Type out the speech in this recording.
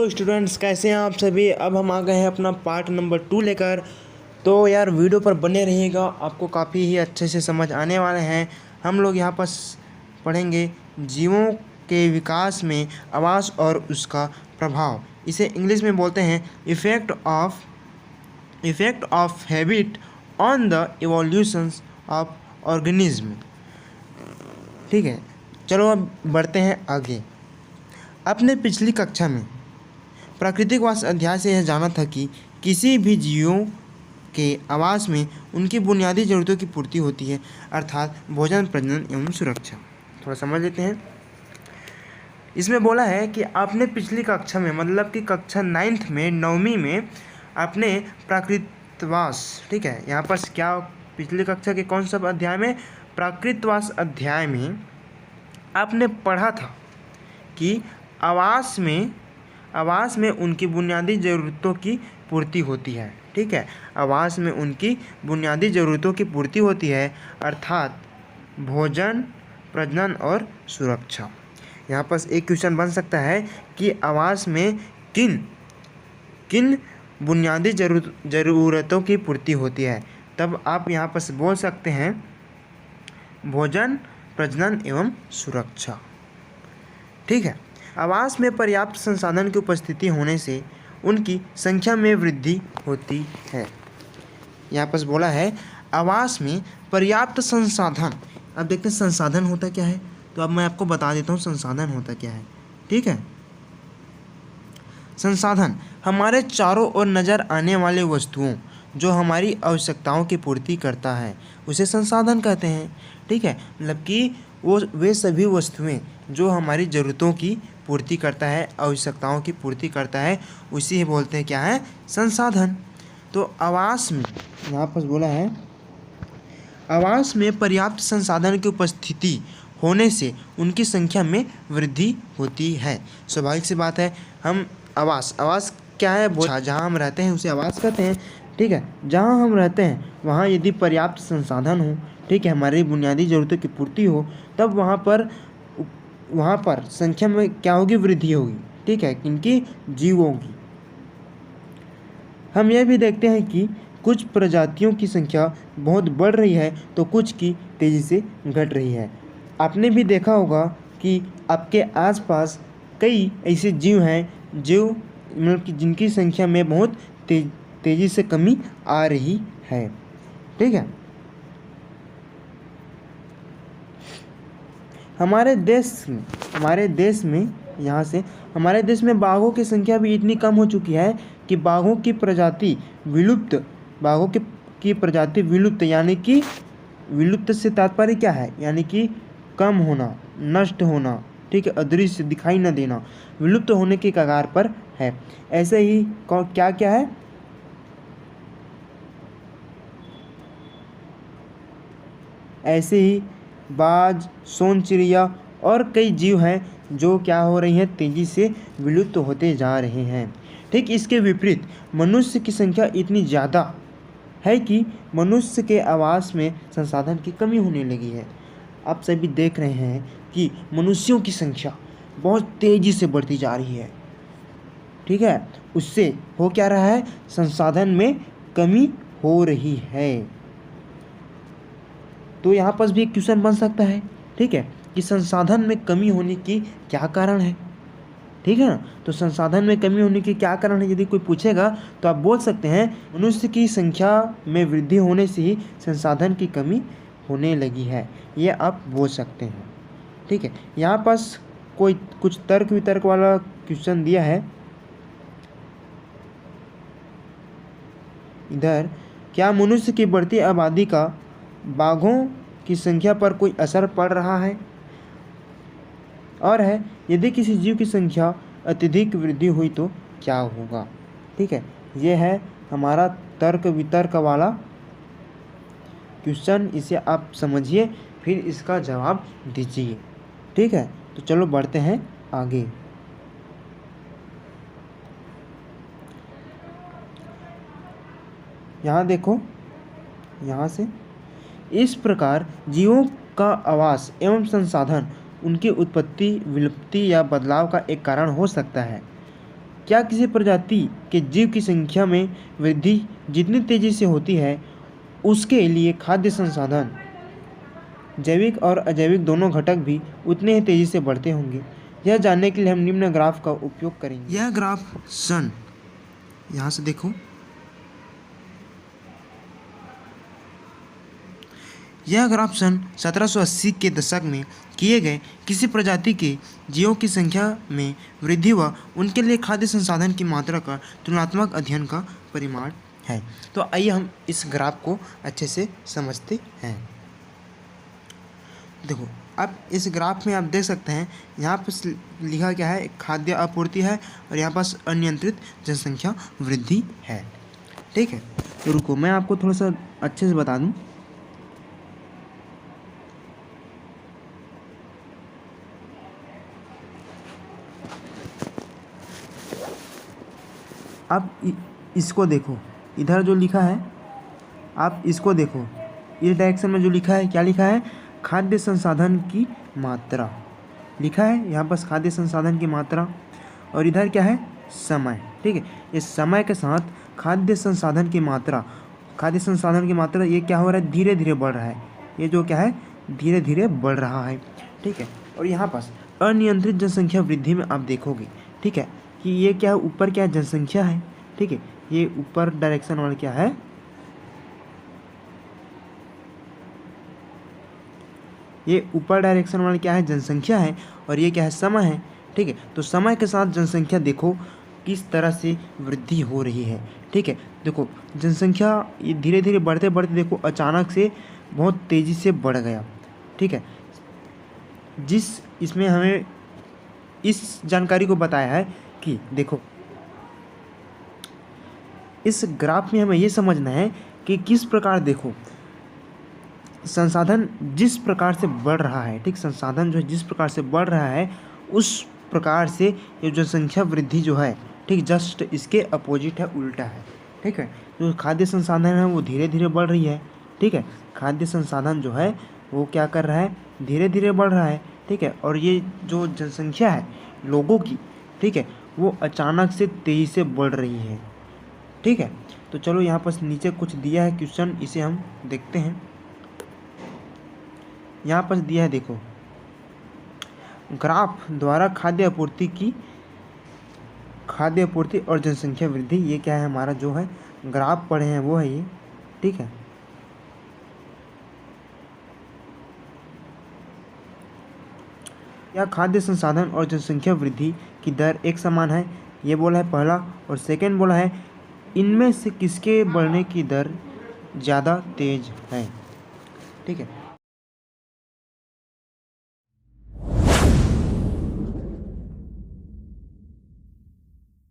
Hello students, कैसे हैं आप सभी। अब हम आ गए हैं अपना पार्ट नंबर 2 लेकर। तो यार वीडियो पर बने रहिएगा, आपको काफ़ी ही अच्छे से समझ आने वाले हैं। हम लोग यहाँ पर पढ़ेंगे जीवों के विकास में आवास और उसका प्रभाव। इसे इंग्लिश में बोलते हैं effect of habit on the evolutions of organism. ठीक है, चलो अब बढ़ते हैं आगे। अपने पिछली कक्षा में प्राकृतिकवास अध्याय से यह जाना था कि किसी भी जीवों के आवास में उनकी बुनियादी ज़रूरतों की पूर्ति होती है, अर्थात भोजन, प्रजनन एवं सुरक्षा। थोड़ा समझ लेते हैं। इसमें बोला है कि आपने पिछली कक्षा में, मतलब कि कक्षा 9th में, 9वीं में अपने प्राकृतवास, ठीक है, यहाँ पर क्या पिछली कक्षा के कौन सा अध्याय में, प्राकृतवास अध्याय में आपने पढ़ा था कि आवास में उनकी बुनियादी ज़रूरतों की पूर्ति होती है। ठीक है, आवास में उनकी बुनियादी ज़रूरतों की पूर्ति होती है, अर्थात भोजन, प्रजनन और सुरक्षा। यहाँ पर एक क्वेश्चन बन सकता है कि आवास में किन बुनियादी ज़रूरतों की पूर्ति होती है। तब आप यहाँ पर बोल सकते हैं भोजन, प्रजनन एवं सुरक्षा। ठीक है, आवास में पर्याप्त संसाधन की उपस्थिति होने से उनकी संख्या में वृद्धि होती है। यहाँ पर बोला है आवास में पर्याप्त संसाधन। अब देखते हैं संसाधन होता क्या है, तो अब मैं आपको बता देता हूँ संसाधन होता क्या है। ठीक है, संसाधन हमारे चारों ओर नज़र आने वाले वस्तुओं जो हमारी आवश्यकताओं की पूर्ति करता है, उसे संसाधन कहते हैं। ठीक है, मतलब कि वे सभी वस्तुएं जो हमारी ज़रूरतों की पूर्ति करता है, आवश्यकताओं की पूर्ति करता है, उसी बोलते हैं क्या है, संसाधन। तो आवास में यहाँ पर बोला है आवास में पर्याप्त संसाधन की उपस्थिति होने से उनकी संख्या में वृद्धि होती है। स्वाभाविक सी बात है। हम आवास क्या है, जहाँ हम रहते हैं उसे आवास कहते हैं। ठीक है, जहाँ हम रहते हैं वहाँ यदि पर्याप्त संसाधन हो, ठीक है, हमारी बुनियादी ज़रूरतों की पूर्ति हो, तब वहाँ पर संख्या में क्या होगी, वृद्धि होगी। ठीक है, किनकी, जीवों की। हम यह भी देखते हैं कि कुछ प्रजातियों की संख्या बहुत बढ़ रही है तो कुछ की तेज़ी से घट रही है। आपने भी देखा होगा कि आपके आसपास कई ऐसे जीव हैं जो मतलब कि जिनकी संख्या में बहुत तेज़ी से कमी आ रही है। ठीक है, हमारे देश में बाघों की संख्या भी इतनी कम हो चुकी है कि बाघों की प्रजाति विलुप्त, यानी कि विलुप्त से तात्पर्य क्या है, यानी कि कम होना, नष्ट होना। ठीक है, अदृश्य, दिखाई न देना, विलुप्त होने के कगार पर है। ऐसे ही क्या क्या है, ऐसे ही बाज, सोन चिड़िया और कई जीव हैं जो क्या हो रही हैं, तेज़ी से विलुप्त होते जा रहे हैं। ठीक इसके विपरीत मनुष्य की संख्या इतनी ज़्यादा है कि मनुष्य के आवास में संसाधन की कमी होने लगी है। आप सभी देख रहे हैं कि मनुष्यों की संख्या बहुत तेज़ी से बढ़ती जा रही है। ठीक है, उससे हो क्या रहा है, संसाधन में कमी हो रही है। तो यहाँ पर भी एक क्वेश्चन बन सकता है, ठीक है, कि संसाधन में कमी होने की क्या कारण है। ठीक है ना, तो संसाधन में कमी होने के क्या कारण है यदि कोई पूछेगा तो आप बोल सकते हैं मनुष्य की संख्या में वृद्धि होने से ही संसाधन की कमी होने लगी है, ये आप बोल सकते हैं। ठीक है, यहाँ पास कुछ तर्क वितर्क वाला क्वेश्चन दिया है इधर, क्या मनुष्य की बढ़ती आबादी का बाघों की संख्या पर कोई असर पड़ रहा है, और है यदि किसी जीव की संख्या अत्यधिक वृद्धि हुई तो क्या होगा। ठीक है, ये है हमारा तर्क वितर्क वाला क्वेश्चन, इसे आप समझिए फिर इसका जवाब दीजिए। ठीक है, तो चलो बढ़ते हैं आगे। यहाँ देखो, यहाँ से इस प्रकार जीवों का आवास एवं संसाधन उनकी उत्पत्ति, विलुप्ति या बदलाव का एक कारण हो सकता है। क्या किसी प्रजाति के जीव की संख्या में वृद्धि जितनी तेजी से होती है उसके लिए खाद्य संसाधन जैविक और अजैविक दोनों घटक भी उतने ही तेजी से बढ़ते होंगे? यह जानने के लिए हम निम्न ग्राफ का उपयोग करेंगे। यह ग्राफ सन, यहाँ से देखो, यह ग्राफ सन 1780 के दशक में किए गए किसी प्रजाति के जीवों की संख्या में वृद्धि व उनके लिए खाद्य संसाधन की मात्रा का तुलनात्मक अध्ययन का परिमाण है। तो आइए हम इस ग्राफ को अच्छे से समझते हैं। देखो, अब इस ग्राफ में आप देख सकते हैं, यहाँ पर लिखा क्या है, खाद्य आपूर्ति है और यहाँ पास अनियंत्रित जनसंख्या वृद्धि है। ठीक है, तो रुको मैं आपको थोड़ा सा अच्छे से बता दूँ। आप इसको देखो, इधर जो लिखा है आप इसको देखो, इस डायरेक्शन में जो लिखा है, क्या लिखा है, खाद्य संसाधन की मात्रा लिखा है यहाँ पर, खाद्य संसाधन की मात्रा, और इधर क्या है, समय। ठीक है, इस समय के साथ खाद्य संसाधन की मात्रा, ये क्या हो रहा है, धीरे धीरे बढ़ रहा है। ये जो क्या है, धीरे धीरे बढ़ रहा है। ठीक है, और यहाँ पास अनियंत्रित जनसंख्या वृद्धि में आप देखोगे, ठीक है, कि ये क्या है, ऊपर क्या है, जनसंख्या है। ठीक है, ये ऊपर डायरेक्शन वाला क्या है, ये ऊपर डायरेक्शन वाला क्या है, जनसंख्या है, और ये क्या है, समय है। ठीक है, तो समय के साथ जनसंख्या देखो किस तरह से वृद्धि हो रही है। ठीक है, देखो जनसंख्या ये धीरे धीरे बढ़ते बढ़ते देखो अचानक से बहुत तेज़ी से बढ़ गया। ठीक है, जिस इसमें हमें इस जानकारी को बताया है कि देखो, इस ग्राफ में हमें ये समझना है कि किस प्रकार, देखो संसाधन जिस प्रकार से बढ़ रहा है, ठीक, संसाधन जो है जिस प्रकार से बढ़ रहा है उस प्रकार से ये जनसंख्या वृद्धि जो है, ठीक, जस्ट इसके अपोजिट है, उल्टा है। ठीक है, जो खाद्य संसाधन है वो धीरे धीरे बढ़ रही है। ठीक है, खाद्य संसाधन जो है वो क्या कर रहा है, धीरे धीरे बढ़ रहा है। ठीक है, और ये जो जनसंख्या है लोगों की, ठीक है, वो अचानक से तेज़ी से बढ़ रही है। ठीक है, तो चलो यहाँ पर नीचे कुछ दिया है क्वेश्चन, इसे हम देखते हैं। यहाँ पर दिया है, देखो ग्राफ द्वारा खाद्य आपूर्ति और जनसंख्या वृद्धि, ये क्या है, हमारा जो है ग्राफ पढ़े हैं वो है ये। ठीक है, या खाद्य संसाधन और जनसंख्या वृद्धि की दर एक समान है, ये बोला है पहला, और सेकंड बोला है इनमें से किसके बढ़ने की दर ज़्यादा तेज है। ठीक है,